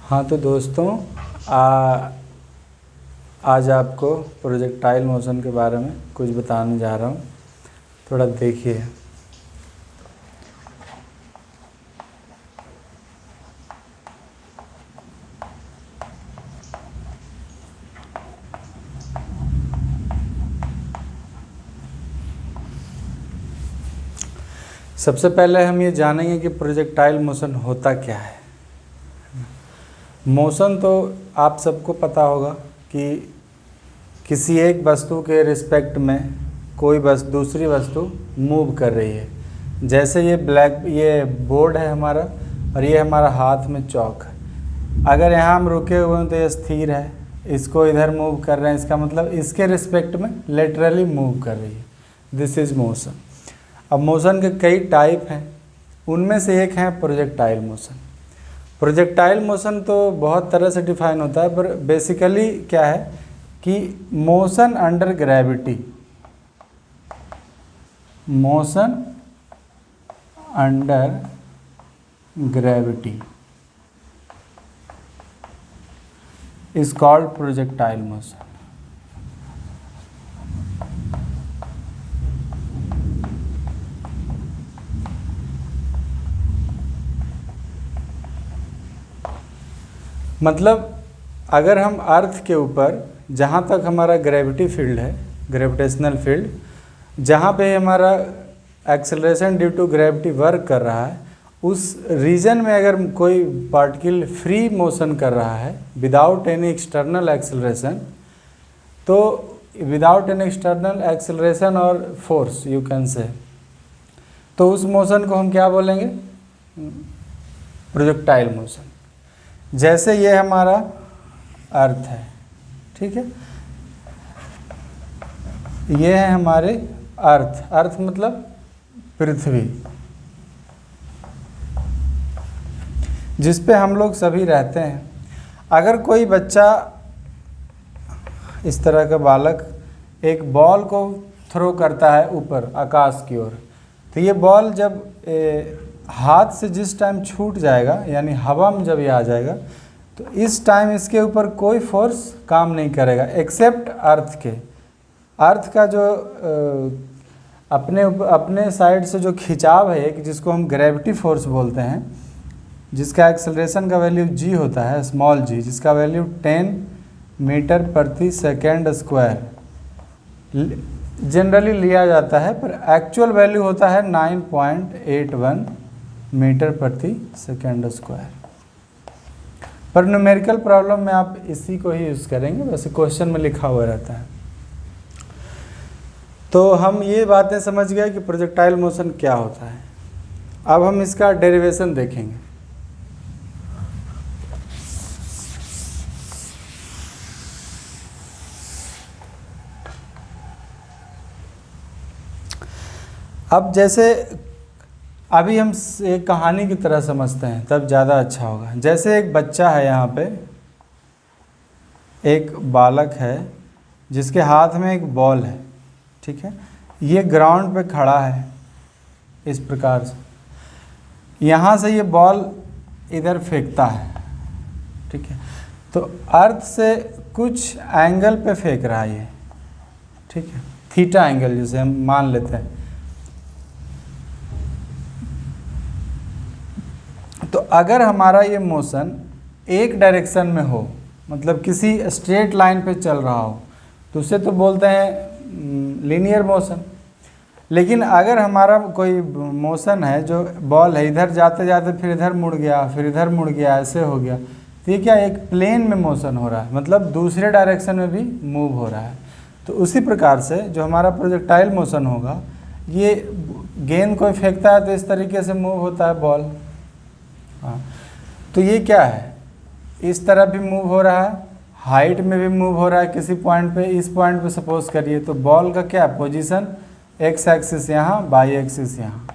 हाँ तो दोस्तों, आज आपको प्रोजेक्टाइल मोशन के बारे में कुछ बताने जा रहा हूँ। थोड़ा देखिए। सबसे पहले हम ये जानेंगे कि प्रोजेक्टाइल मोशन होता क्या है। मोशन तो आप सबको पता होगा कि किसी एक वस्तु के रिस्पेक्ट में कोई दूसरी वस्तु मूव कर रही है। जैसे ये बोर्ड है हमारा और ये हमारा हाथ में चौक है। अगर यहाँ हम रुके हुए हैं तो ये स्थिर है, इसको इधर मूव कर रहे हैं, इसका मतलब इसके रिस्पेक्ट में लेटरली मूव कर रही है। This is motion. अब मोशन के कई टाइप हैं, उनमें से एक है प्रोजेक्टाइल मोशन। प्रोजेक्टाइल मोशन तो बहुत तरह से डिफाइन होता है, पर बेसिकली क्या है कि motion under gravity, motion under gravity is called projectile motion. मतलब अगर हम अर्थ के ऊपर, जहाँ तक हमारा ग्रेविटी फील्ड है, ग्रेविटेशनल फील्ड, जहाँ पे हमारा acceleration due to gravity work कर रहा है, उस रीजन में अगर कोई पार्टिकल फ्री मोशन कर रहा है विदाउट एनी एक्सटर्नल एक्सेलरेशन, तो विदाउट एनी एक्सटर्नल एक्सेलरेशन और फोर्स यू कैन से, तो उस मोशन को हम क्या बोलेंगे? Projectile motion. जैसे ये हमारा अर्थ है, ठीक है, ये है हमारे अर्थ। अर्थ मतलब पृथ्वी, जिस पे हम लोग सभी रहते हैं। अगर कोई बच्चा, इस तरह का बालक, एक बॉल को थ्रो करता है ऊपर आकाश की ओर, तो ये बॉल जब हाथ से जिस टाइम छूट जाएगा, यानी हवा में जब ये आ जाएगा, तो इस टाइम इसके ऊपर कोई फोर्स काम नहीं करेगा एक्सेप्ट अर्थ के। अर्थ का जो अपने साइड से जो खिंचाव है, एक जिसको हम ग्रेविटी फोर्स बोलते हैं, जिसका एक्सेलरेशन का वैल्यू g होता है, स्मॉल g, जिसका वैल्यू 10 मीटर प्रति सेकेंड स्क्वायर जनरली लिया जाता है, पर एक्चुअल वैल्यू होता है 9.81 मीटर प्रति सेकेंड स्क्वायर। पर न्यूमेरिकल प्रॉब्लम में आप इसी को ही यूज़ करेंगे, वैसे क्वेश्चन में लिखा हुआ रहता है। तो हम ये बातें समझ गए कि प्रोजेक्टाइल मोशन क्या होता है। अब हम इसका डेरिवेशन देखेंगे। अब जैसे अभी हम एक कहानी की तरह समझते हैं, तब ज़्यादा अच्छा होगा। जैसे एक बच्चा है, यहाँ पे एक बालक है जिसके हाथ में एक बॉल है, ठीक है। ये ग्राउंड पे खड़ा है इस प्रकार से, यहाँ से ये बॉल इधर फेंकता है, ठीक है। तो अर्थ से कुछ एंगल पे फेंक रहा है ये, ठीक है, थीटा एंगल जिसे हम मान लेते हैं। तो अगर हमारा ये मोशन एक डायरेक्शन में हो, मतलब किसी स्ट्रेट लाइन पे चल रहा हो, तो उसे तो बोलते हैं लीनियर मोशन। लेकिन अगर हमारा कोई मोशन है जो बॉल है, इधर जाते जाते फिर इधर मुड़ गया, फिर इधर मुड़ गया, ऐसे हो गया, तो ये क्या एक प्लेन में मोशन हो रहा है, मतलब दूसरे डायरेक्शन में भी मूव हो रहा है। तो उसी प्रकार से जो हमारा प्रोजेक्टाइल मोशन होगा, ये गेंद को फेंकता है तो इस तरीके से मूव होता है बॉल। हाँ, तो ये क्या है, इस तरह भी मूव हो रहा है, हाइट में भी मूव हो रहा है किसी पॉइंट पे। इस पॉइंट पे सपोज करिए, तो बॉल का क्या पोजीशन, एक्स एक्सिस यहाँ, वाई एक्सिस यहाँ,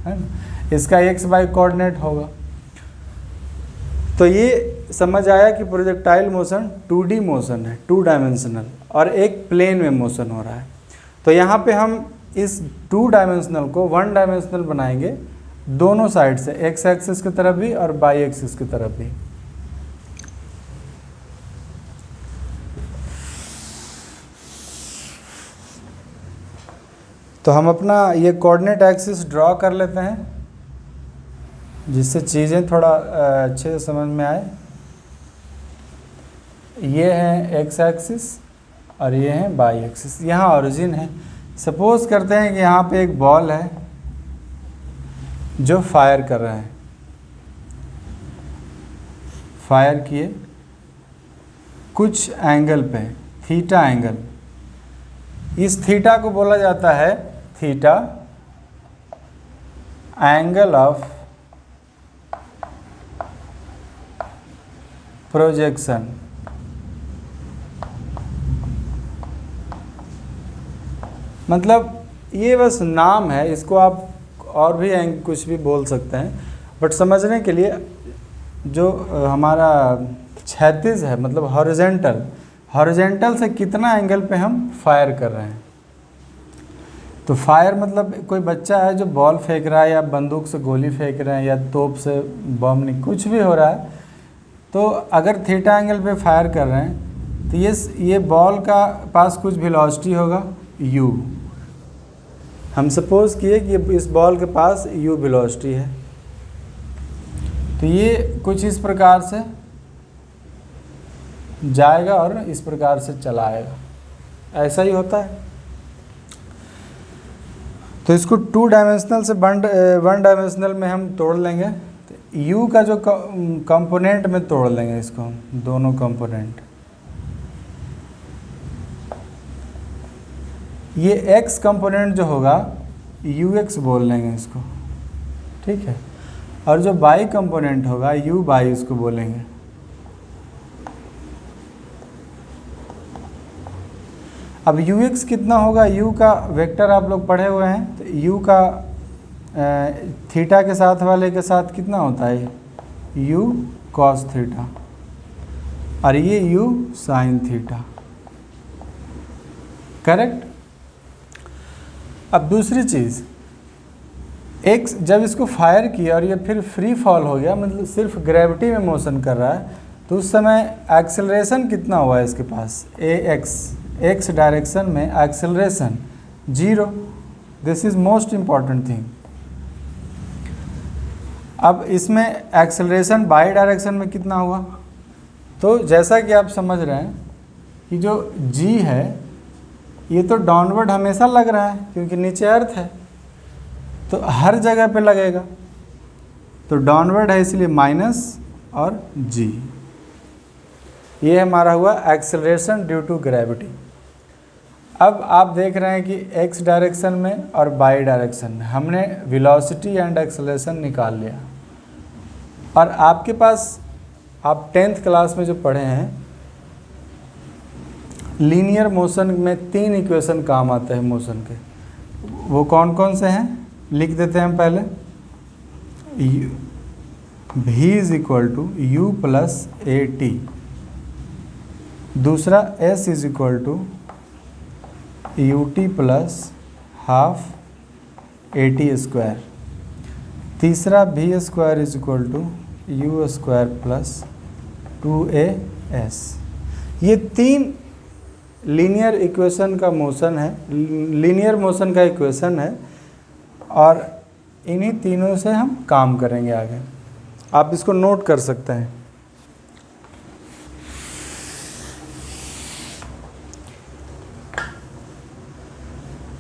है ना, इसका एक्स वाई कोऑर्डिनेट होगा। तो ये समझ आया कि प्रोजेक्टाइल मोशन 2D मोशन है, 2 डायमेंशनल, और एक प्लेन में मोशन हो रहा है। तो यहाँ पे हम इस 2 डायमेंशनल को 1 डायमेंशनल बनाएंगे, दोनों साइड से, एक्स एक्सिस की तरफ भी और वाई एक्सिस की तरफ भी। तो हम अपना ये कोऑर्डिनेट एक्सिस ड्रॉ कर लेते हैं, जिससे चीज़ें थोड़ा अच्छे से समझ में आए। ये है एक्स एक्सिस और ये है वाई एक्सिस। यहाँ ओरिजिन है। सपोज करते हैं कि यहाँ पे एक बॉल है जो फायर कर रहा है, फायर किए कुछ एंगल पे, थीटा एंगल। इस थीटा को बोला जाता है थीटा एंगल ऑफ प्रोजेक्शन। मतलब ये बस नाम है, इसको आप और भी कुछ भी बोल सकते हैं, बट समझने के लिए जो हमारा क्षैतिज है, मतलब हॉरिजेंटल से कितना एंगल पे हम फायर कर रहे हैं। तो फायर मतलब कोई बच्चा है जो बॉल फेंक रहा है, या बंदूक से गोली फेंक रहे हैं, या तोप से बम, नहीं कुछ भी हो रहा है, तो अगर थीटा एंगल पे फायर कर रहे हैं तो ये बॉल का पास कुछ वेलोसिटी होगा u। हम सपोज किए कि इस बॉल के पास u वेलोसिटी है, तो ये कुछ इस प्रकार से जाएगा और इस प्रकार से चलाएगा, ऐसा ही होता है। तो इसको 2 डायमेंशनल से 1 डायमेंशनल में हम तोड़ लेंगे। तो u का जो कंपोनेंट में तोड़ लेंगे इसको हम, दोनों कंपोनेंट। ये x कंपोनेंट जो होगा ux बोल लेंगे इसको, ठीक है। और जो y कंपोनेंट होगा uy उसको बोलेंगे। अब ux कितना होगा, u का वेक्टर आप लोग पढ़े हुए हैं, तो u का थीटा के साथ वाले के साथ कितना होता है, u cos थीटा, और ये u sin थीटा, करेक्ट। अब दूसरी चीज़, x जब इसको फायर किया और ये फिर फ्री फॉल हो गया, मतलब सिर्फ ग्रेविटी में मोशन कर रहा है, तो उस समय एक्सेलरेशन कितना हुआ है इसके पास, x डायरेक्शन में acceleration 0। This is most important thing. अब इसमें एक्सेलरेशन बाई डायरेक्शन में कितना हुआ, तो जैसा कि आप समझ रहे हैं कि जो g है ये तो डाउनवर्ड हमेशा लग रहा है, क्योंकि नीचे अर्थ है, तो हर जगह पे लगेगा। तो डाउनवर्ड है इसलिए माइनस और g, ये हमारा हुआ एक्सेलरेशन ड्यू टू ग्रेविटी। अब आप देख रहे हैं कि x डायरेक्शन में और y डायरेक्शन में हमने वेलोसिटी एंड एक्सेलरेशन निकाल लिया। और आपके पास, आप 10th क्लास में जो पढ़े हैं, लीनियर मोशन में 3 इक्वेशन काम आते हैं मोशन के। वो कौन कौन से हैं, लिख देते हैं हम पहले। v is equal to u plus a t, दूसरा s is equal to u t plus half a t square, तीसरा v square is equal to u square plus 2as। ये 3 लीनियर इक्वेशन का मोशन है, linear motion का equation है, और इन्हीं तीनों से हम काम करेंगे आगे। आप इसको नोट कर सकते हैं।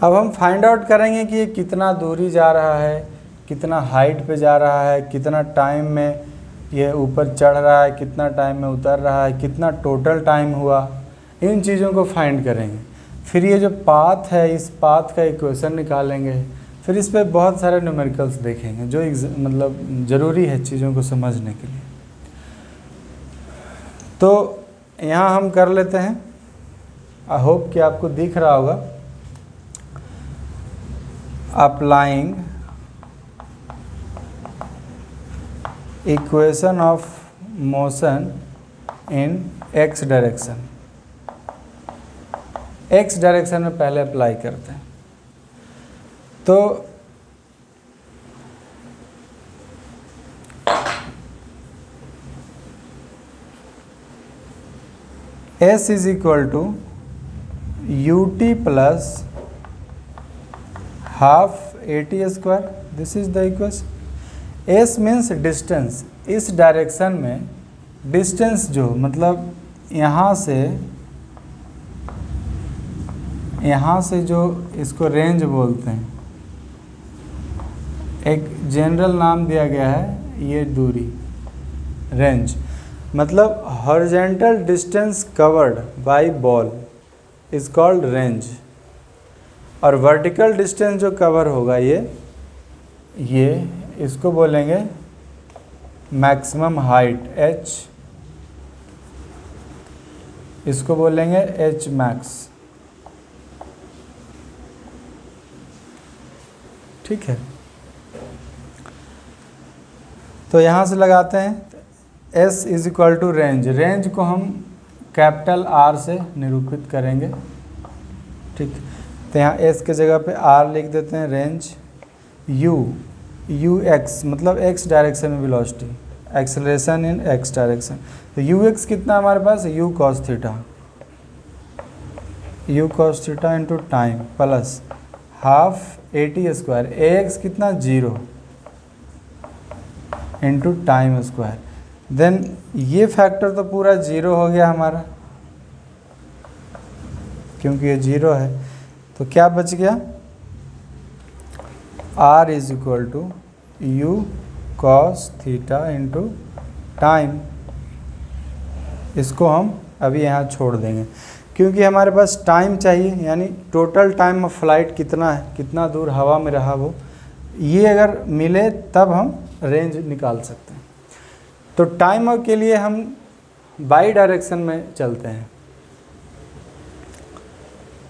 अब हम फाइंड आउट करेंगे कि ये कितना दूरी जा रहा है, कितना हाइट पे जा रहा है, कितना टाइम में ये ऊपर चढ़ रहा है, कितना टाइम में उतर रहा है, कितना टोटल टाइम हुआ। इन चीज़ों को फाइंड करेंगे। फिर ये जो पाथ है, इस पाथ का इक्वेशन निकालेंगे। फिर इस पे बहुत सारे न्यूमेरिकल्स देखेंगे, जो मतलब ज़रूरी है चीज़ों को समझने के लिए। तो यहाँ हम कर लेते हैं। आई होप कि आपको दिख रहा होगा। Applying equation of motion in x direction. x direction में पहले अप्लाई करते हैं। तो s is equal to u t plus half a t square, this is the equation. S means distance, इस डायरेक्शन में डिस्टेंस जो मतलब यहाँ से जो इसको रेंज बोलते हैं, एक जनरल नाम दिया गया है ये दूरी रेंज, मतलब horizontal distance covered by ball is called range, और वर्टिकल डिस्टेंस जो कवर होगा ये इसको बोलेंगे मैक्सिमम हाइट h, इसको बोलेंगे h मैक्स। ठीक है, तो यहाँ से लगाते हैं S is equal to range, range को हम कैपिटल R से निरूपित करेंगे। ठीक, तो यहाँ S के जगह पे R लिख देते हैं, रेंज U x मतलब x डायरेक्शन में velocity, acceleration in x direction, तो ux कितना हमारे पास u cos theta into time plus half a t square, ax कितना 0 इंटू टाइम स्क्वायर, देन ये फैक्टर तो पूरा 0 हो गया हमारा क्योंकि ये 0 है, तो क्या बच गया r is equal to u cos theta into time. इसको हम अभी यहाँ छोड़ देंगे क्योंकि हमारे पास टाइम चाहिए, यानी टोटल टाइम ऑफ फ्लाइट कितना है, कितना दूर हवा में रहा वो, ये अगर मिले तब हम रेंज निकाल सकते हैं। तो टाइम के लिए हम बाई डायरेक्शन में चलते हैं,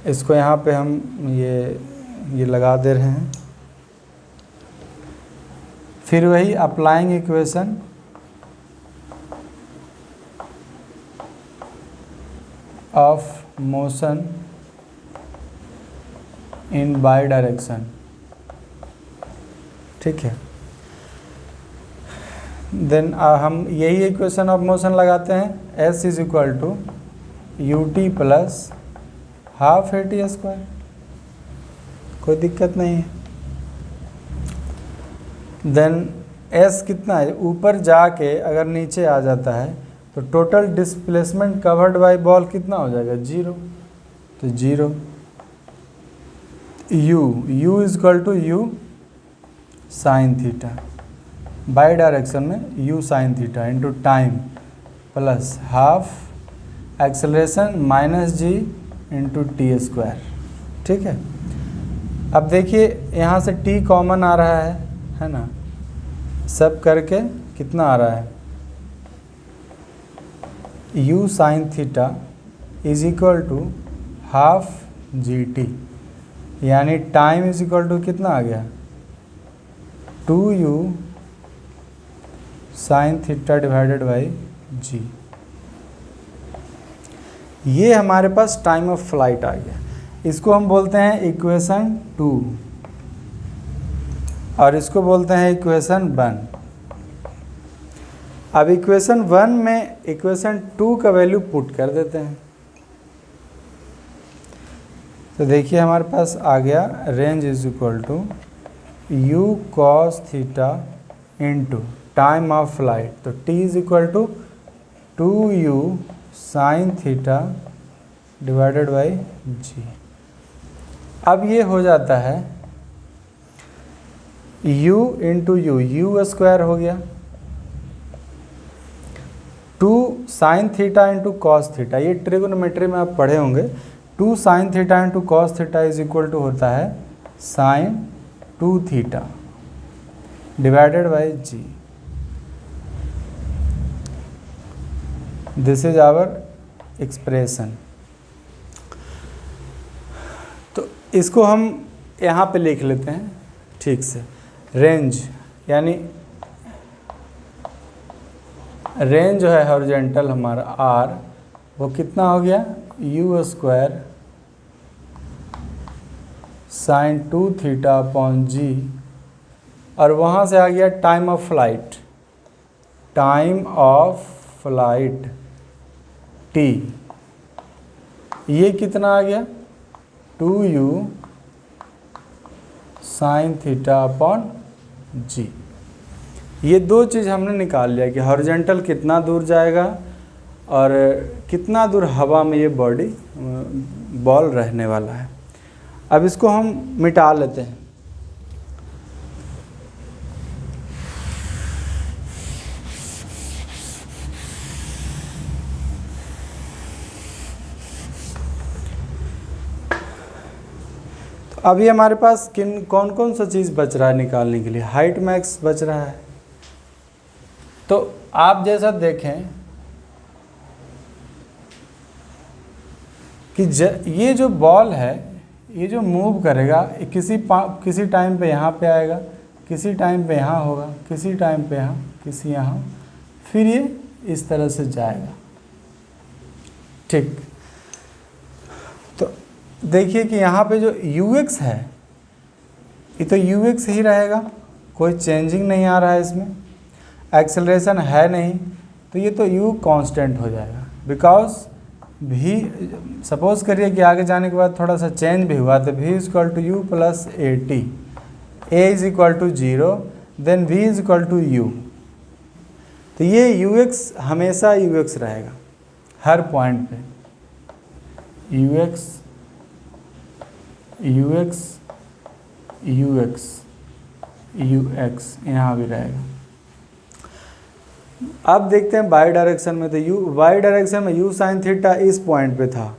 इसको यहाँ पे हम ये लगा दे रहे हैं, फिर वही applying equation of motion in by direction. ठीक है, देन हम यही इक्वेशन ऑफ मोशन लगाते हैं, s is equal to u t plus half a t square, कोई दिक्कत नहीं है। देन s कितना है, ऊपर जाके अगर नीचे आ जाता है तो total displacement covered by ball कितना हो जाएगा 0, तो 0 u is equal to u sine theta, y direction में u sine theta into time plus half acceleration minus g into t square. ठीक है, अब देखिए यहाँ से t कॉमन आ रहा है ना, सब करके कितना आ रहा है, u sine theta is equal to half g t, यानी टाइम इज इक्वल टू कितना आ गया 2u sine theta divided by g. ये हमारे पास टाइम ऑफ फ्लाइट आ गया, इसको हम बोलते हैं इक्वेशन 2 और इसको बोलते हैं इक्वेशन 1। अब इक्वेशन 1 में इक्वेशन 2 का वैल्यू पुट कर देते हैं, तो देखिए हमारे पास आ गया range is equal to u cos theta into time of flight, तो t is equal to 2u sine theta divided by g. अब ये हो जाता है u इंटू यू स्क्वायर हो गया, 2 sine theta into cos theta, ये ट्रिगोनोमेट्री में आप पढ़े होंगे, 2 sine theta into cos theta is equal to होता है sine 2 theta divided by g. This is our expression. तो इसको हम यहाँ पे लिख लेते हैं ठीक से, रेंज यानी रेंज जो है हॉरिजॉन्टल हमारा r, वो कितना हो गया u square sine 2 theta upon g, और वहाँ से आ गया time of flight, time of flight t, ये कितना आ गया 2u sine theta upon g. ये दो चीज़ हमने निकाल लिया कि हॉरिजॉन्टल कितना दूर जाएगा और कितना दूर हवा में ये बॉडी बॉल रहने वाला है। अब इसको हम मिटा लेते हैं। तो अभी हमारे पास कौन कौन सा चीज़ बच रहा है निकालने के लिए? हाइट मैक्स बच रहा है। तो आप जैसा देखें कि ये जो बॉल है ये जो मूव करेगा किसी टाइम पे यहाँ पे आएगा, किसी टाइम पे यहाँ होगा, किसी टाइम पे यहाँ, किसी यहाँ, फिर ये इस तरह से जाएगा। ठीक, तो देखिए कि यहाँ पे जो ux है ये तो ux ही रहेगा, कोई चेंजिंग नहीं आ रहा है इसमें, एक्सेलरेशन है नहीं, तो ये तो u कांस्टेंट हो जाएगा। बिकॉज v, सपोज करिए कि आगे जाने के बाद थोड़ा सा चेंज भी हुआ तो v is equal to u plus a t, a is equal to 0, then v is equal to u। तो ये ux हमेशा ux रहेगा हर पॉइंट पे, ux ux ux ux यहाँ भी रहेगा। अब देखते हैं बाई डायरेक्शन में। तो वाई डायरेक्शन में u साइन थीटा इस पॉइंट पे था,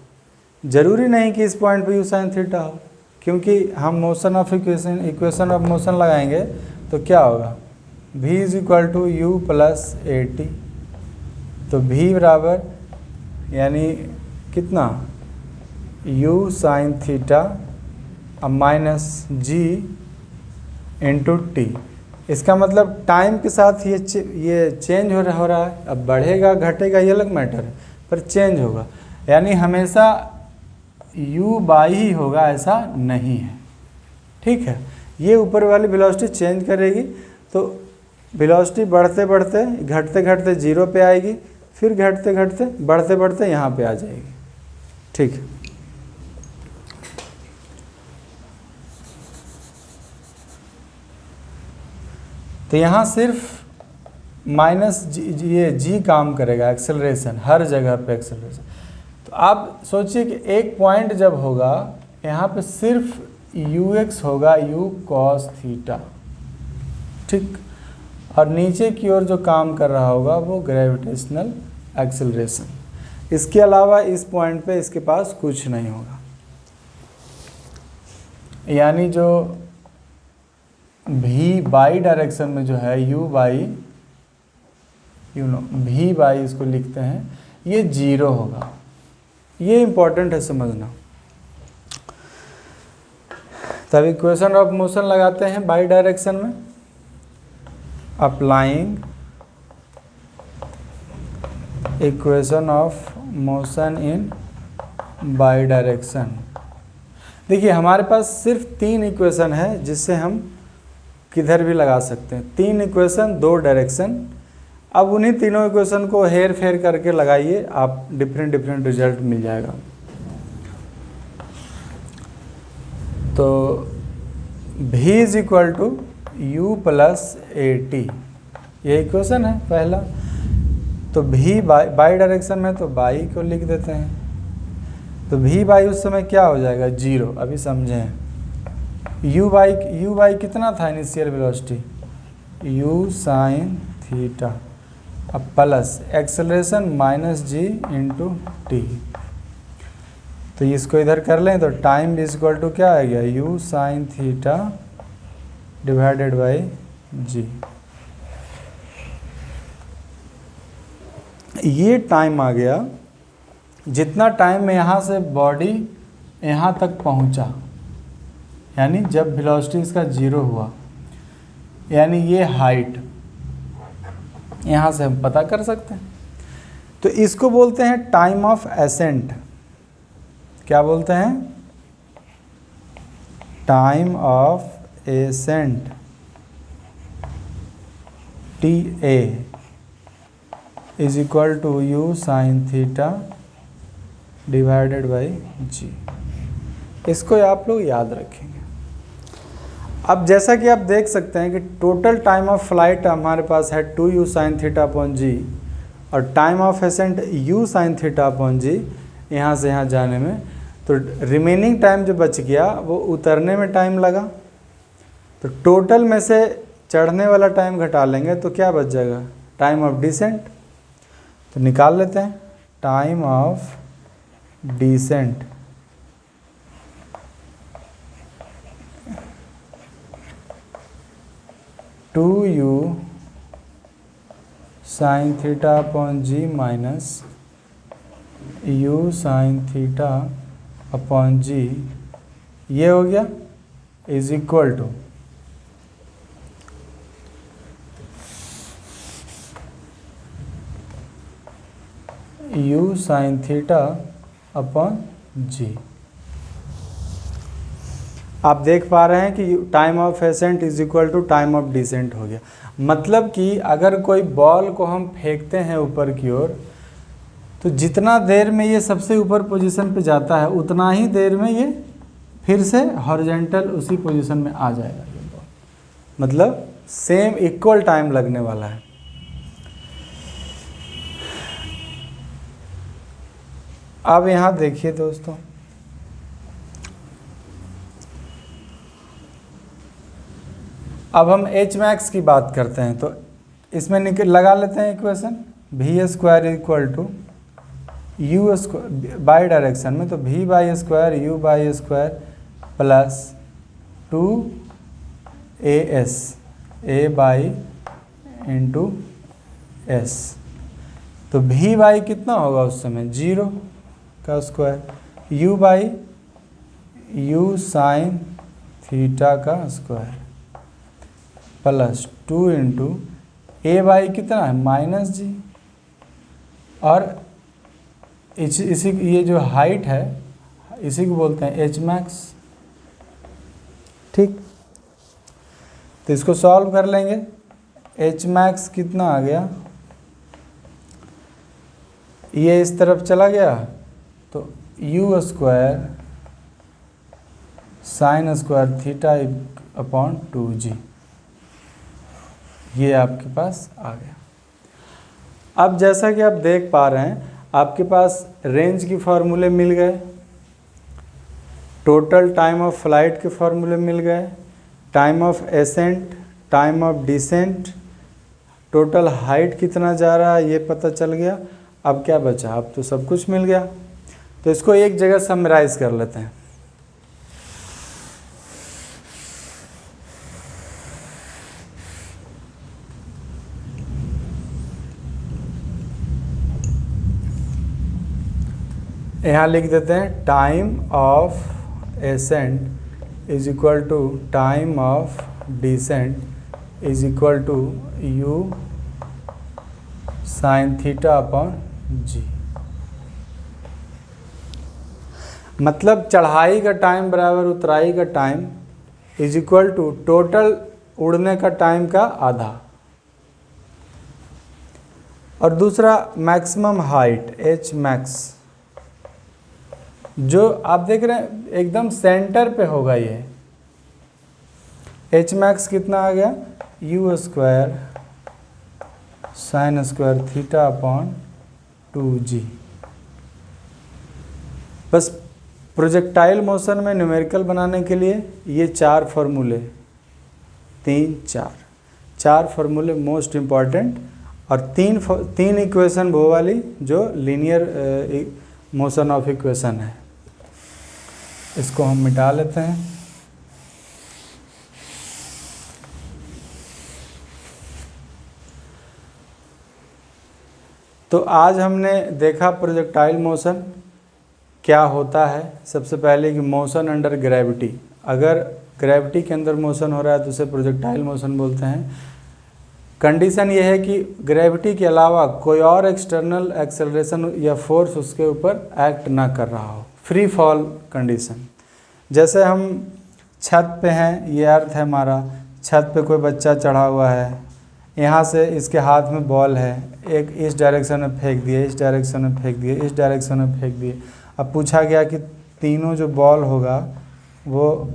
ज़रूरी नहीं कि इस पॉइंट पे u साइन थीटा हो, क्योंकि हम motion of equation of motion लगाएंगे तो क्या होगा, v is equal to u plus a t. तो v बराबर यानी कितना, u साइन थीटा अब माइनस जी इंटू टी। इसका मतलब टाइम के साथ ये चेंज हो रहा है। अब बढ़ेगा घटेगा ये अलग मैटर है, पर चेंज होगा, यानी हमेशा u बाई ही होगा ऐसा नहीं है। ठीक है, ये ऊपर वाली वेलोसिटी चेंज करेगी तो वेलोसिटी बढ़ते बढ़ते घटते घटते 0 पे आएगी, फिर घटते घटते बढ़ते बढ़ते यहाँ पे आ जाएगी। ठीक है, तो यहाँ सिर्फ माइनस ये जी काम करेगा, एक्सेलरेशन हर जगह पे एक्सेलरेशन। तो आप सोचिए कि एक पॉइंट जब होगा यहाँ पे सिर्फ ux होगा u cos थीटा, ठीक, और नीचे की ओर जो काम कर रहा होगा वो ग्रेविटेशनल एक्सेलरेशन। इसके अलावा इस पॉइंट पे इसके पास कुछ नहीं होगा, यानी जो v बाई डायरेक्शन में जो है u बाई v बाई इसको लिखते हैं, ये 0 होगा। ये इम्पोर्टेंट है समझना। तब इक्वेशन ऑफ मोशन लगाते हैं बाई डायरेक्शन में, applying equation of motion in by direction. देखिए हमारे पास सिर्फ 3 इक्वेशन है जिससे हम किधर भी लगा सकते हैं। 3 इक्वेशन 2 डायरेक्शन। अब उन्हीं तीनों इक्वेशन को हेर फेर करके लगाइए, आप डिफरेंट रिजल्ट मिल जाएगा। तो v is equal to u plus a t, ये इक्वेशन है पहला। तो v बाई डायरेक्शन में तो बाई को लिख देते हैं, तो v बाई उस समय क्या हो जाएगा, 0। अभी समझें, u बाई कितना था initial velocity, u sine theta, अब plus acceleration minus g into T. तो इसको इधर कर लें तो टाइम इज इक्वल टू क्या आ गया, u sine theta divided by g. ये टाइम आ गया जितना टाइम में यहाँ से बॉडी यहाँ तक पहुँचा, यानी जब वेलोसिटी इसका 0 हुआ, यानी ये हाइट यहाँ से हम पता कर सकते हैं। तो इसको बोलते हैं टाइम ऑफ एसेंट। क्या बोलते हैं, time of ascent, t a is equal to u sine theta divided by g. इसको आप लोग याद रखेंगे। अब जैसा कि आप देख सकते हैं कि टोटल टाइम ऑफ फ्लाइट हमारे पास है 2u sin theta upon g, और time of ascent u sin theta upon g यहाँ से यहाँ जाने में। तो रिमेनिंग टाइम जो बच गया वो उतरने में टाइम लगा, तो टोटल में से चढ़ने वाला टाइम घटा लेंगे तो क्या बच जाएगा, टाइम ऑफ डिसेंट। तो निकाल लेते हैं time of descent two u sine theta upon g minus u sine theta upon g, ये हो गया, is equal to u sine theta upon g. आप देख पा रहे हैं कि time of ascent is equal to time of descent हो गया। मतलब कि अगर कोई बॉल को हम फेंकते हैं ऊपर की ओर, तो जितना देर में ये सबसे ऊपर पोजीशन पे जाता है उतना ही देर में ये फिर से हॉरिजॉन्टल उसी पोजीशन में आ जाएगा ये बॉल। मतलब सेम इक्वल टाइम लगने वाला है। अब यहाँ देखिए दोस्तों, अब हम एच मैक्स की बात करते हैं, तो इसमें लगा लेते हैं equation v square equal to u square y direction में, तो v y square u y square plus 2as a y into s. तो वी बाई कितना होगा उस समय, 0 का square, u y u sine theta का square plus 2 into a y कितना है, माइनस जी, और इसी ये जो हाइट है इसी को बोलते हैं एच मैक्स। ठीक, तो इसको सॉल्व कर लेंगे। एच मैक्स कितना आ गया, ये इस तरफ चला गया तो you square sine square theta upon 2g, ये आपके पास आ गया। अब जैसा कि आप देख पा रहे हैं आपके पास रेंज की फार्मूले मिल गए, टोटल टाइम ऑफ फ्लाइट के फार्मूले मिल गए, time of ascent, time of descent, total height कितना जा रहा है ये पता चल गया। अब क्या बचा, अब तो सब कुछ मिल गया। तो इसको एक जगह समराइज कर लेते हैं। यहाँ लिख देते हैं time of ascent is equal to time of descent is equal to u sine theta upon g. मतलब चढ़ाई का टाइम बराबर उतराई का time is equal to total उड़ने का टाइम का आधा। और दूसरा मैक्सिमम हाइट एच मैक्स, जो आप देख रहे हैं एकदम सेंटर पे होगा ये। एच मैक्स कितना आ गया, u square sine square theta upon 2g। बस प्रोजेक्टाइल मोशन में न्यूमेरिकल बनाने के लिए ये चार फार्मूले, चार फार्मूले मोस्ट इम्पॉर्टेंट, और तीन इक्वेशन वो वाली जो लीनियर मोशन ऑफ इक्वेशन है। इसको हम मिटा लेते हैं। तो आज हमने देखा प्रोजेक्टाइल मोशन क्या होता है। सबसे पहले कि मोशन अंडर ग्रेविटी, अगर ग्रेविटी के अंदर मोशन हो रहा है तो उसे प्रोजेक्टाइल मोशन बोलते हैं। कंडीशन ये है कि ग्रेविटी के अलावा कोई और एक्सटर्नल एक्सेलरेशन या फोर्स उसके ऊपर एक्ट ना कर रहा हो, फ्री फॉल कंडीशन। जैसे हम छत पे हैं, ये अर्थ है हमारा, छत पे कोई बच्चा चढ़ा हुआ है, यहाँ से इसके हाथ में बॉल है, एक इस डायरेक्शन में फेंक दिए, इस डायरेक्शन में फेंक दिए, इस डायरेक्शन में फेंक दिए। अब पूछा गया कि तीनों जो बॉल होगा वो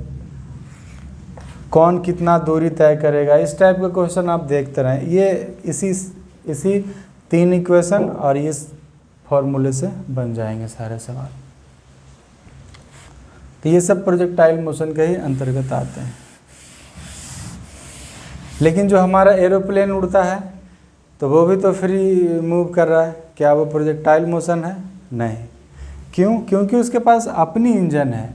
कौन कितना दूरी तय करेगा, इस टाइप का क्वेश्चन आप देखते रहें। ये इसी 3 इक्वेशन और इस फॉर्मूले से बन जाएंगे सारे सवाल। तो ये सब प्रोजेक्टाइल मोशन के ही अंतर्गत आते हैं। लेकिन जो हमारा एरोप्लेन उड़ता है तो वो भी तो फ्री मूव कर रहा है, क्या वो प्रोजेक्टाइल मोशन है? नहीं। क्यों? क्योंकि उसके पास अपनी इंजन है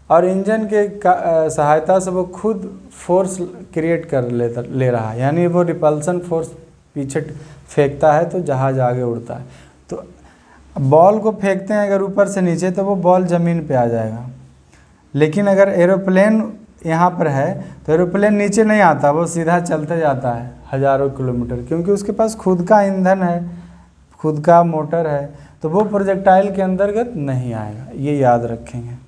और इंजन के सहायता से वो खुद फोर्स क्रिएट कर ले रहा है, यानी वो रिपल्सन फोर्स पीछे फेंकता है तो जहाज आगे उड़ता है। तो बॉल को फेंकते हैं अगर ऊपर से नीचे तो वो बॉल ज़मीन पे आ जाएगा, लेकिन अगर एरोप्लेन यहाँ पर है तो एरोप्लेन नीचे नहीं आता, वो सीधा चलते जाता है हज़ारों किलोमीटर, क्योंकि उसके पास खुद का ईंधन है, खुद का मोटर है, तो वो प्रोजेक्टाइल के अंतर्गत नहीं आएगा। ये याद रखेंगे।